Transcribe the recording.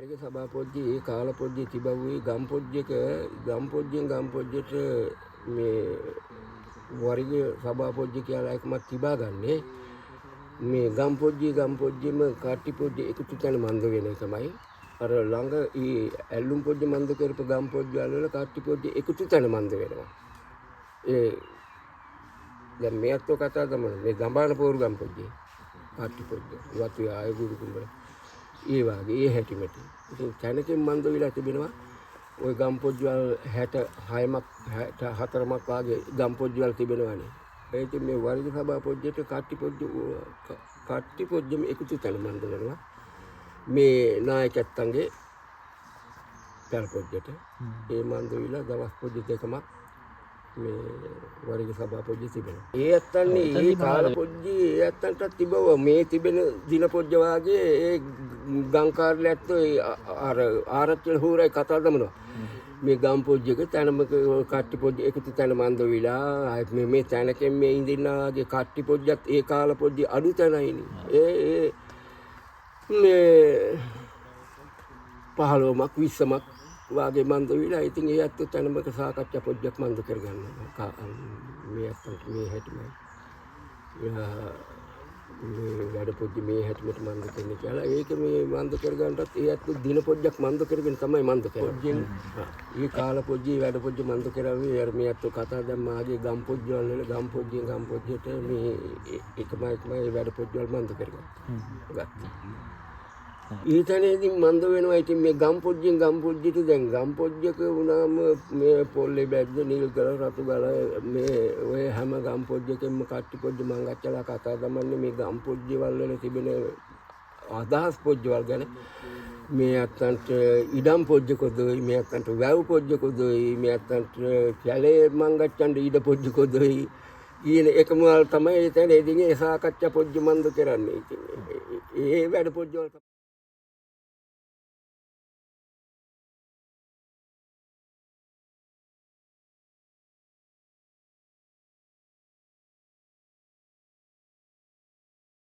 වරිග සභා පොජ්ජේ ඒ කාල පොජ්ජේ තිබුවේ ගම් පොජ්ජේක ගම් පොජ්ජෙන් ගම් පොජ්ජේට මේ වරිග සභා පොජ්ජේ කියලා එකමත් තිබා ගන්නේ මේ ගම් පොජ්ජේම කාටි පොජ්ජේ එකතු තැන මන්ද වෙන එකමයි අර ළඟ ඊ ඇල්ලුම් පොජ්ජේ මන්ද කරපු ගම් පොජ්ජේ වල කාටි පොජ්ජේ එකතු තැන මන්ද වෙනවා ඒ දැන් මේත් කතා තමයි මේ ගම්බාන පෝරු ගම් පොජ්ජේ කාටි පොජ්ජේ වතු ආය ගුරු කුඹර ඒ වගේ ඒ හැටිමැටි. ඉතින් තැනකින් මන්ද විලා තිබෙනවා. ওই ගම් පොජ්ජවල් 66ක් 64ක් වගේ ගම් පොජ්ජවල් තිබෙනවානේ. ඒ ඉතින් මේ වරිග සභා පොජ්ජේට කාටි පොජ්ජෙම එකතු තැන මන්ද වෙනවා. මේ නායකයන්ගේ පැල් පොජ්ජේට ඒ මන්ද විලා දවස් පොජ්ජේ දෙකමක් මේ වරිග සභා පොජ්ජේ තිබෙනවා. ඒ ඇත්තන්නේ ඒ කාල පොජ්ජේ ඒ ඇත්තන්ට තිබව මේ තිබෙන දින පොජ්ජ වාගේ ඒ ගංකාරලැත්ත අර ආරච්චි හුරයි කතා දමනවා. මේ ගම් පොජ්ජේක තැනමක කට්ටි පොජ්ජේ එකතු තැන මන්ද විලා මේ තැනකෙන් මේ ඉඳින්නාගේ කට්ටි පොජ්ජත් ඒ කාල පොජ්ජේ අඩු තැනයිනේ. ඒ මේ 15ක් 20ක් වාගේ මන්ද විලා ඉතින් ඒ ඇත්ත තැනමක සාකච්ඡා පොජ්ජක් මන්ද කරගන්නවා මේ ඇත්තට මේ හැටිමයි මේ වැඩ පොජ්ජ මේ හැටිමට මන්ද කරන්නේ කියලා ඒක මේ මන්ද කරගන්නටත් ඒ ඇත්ත දින පොජ්ජක් මන්ද කරගෙන තමයි මන්ද කරන්නේ ඒ කාල පොජ්ජේ වැඩ පොජ්ජ මන්ද කරාවේ අර මේ ඇත්ත කතා දැම්මාගේ ගම් පොජ්ජ වල ගම් පොජ්ජේට මේ එකමයි වැඩ පොජ්ජ වල මන්ද කරගන්නවා ඊතනේදී මන්ද වෙනවා. ඉතින් මේ ගම් පොජ්ජෙන් ගම් පොජ්ජෙට දැන් ගම් පොජ්ජක වුණාම මේ පොල්ලේ බැද්ද නිල් ගල රතු ගල මේ ඔය හැම ගම් පොජ්ජකෙම කට්ටි පොජ්ජ මං අච්චලා කතා දමන්නේ මේ ගම් පොජ්ජවල වල තිබෙන අදහස් පොජ්ජවල් ගැන මේ අත්තන්ට ඉඩම් පොජ්ජකොදයි මේ අත්තන්ට වැව් පොජ්ජකොදයි මේ අත්තන්ට කැලේ මං අච්චන්ට ඉඩ පොජ්ජකොදයි ඊන එකම වල තමයි එතන එදිනේ සාකච්ඡා පොජ්ජ මන්ද කරන්නේ. ඉතින් ඒ වැඩ පොජ්ජවල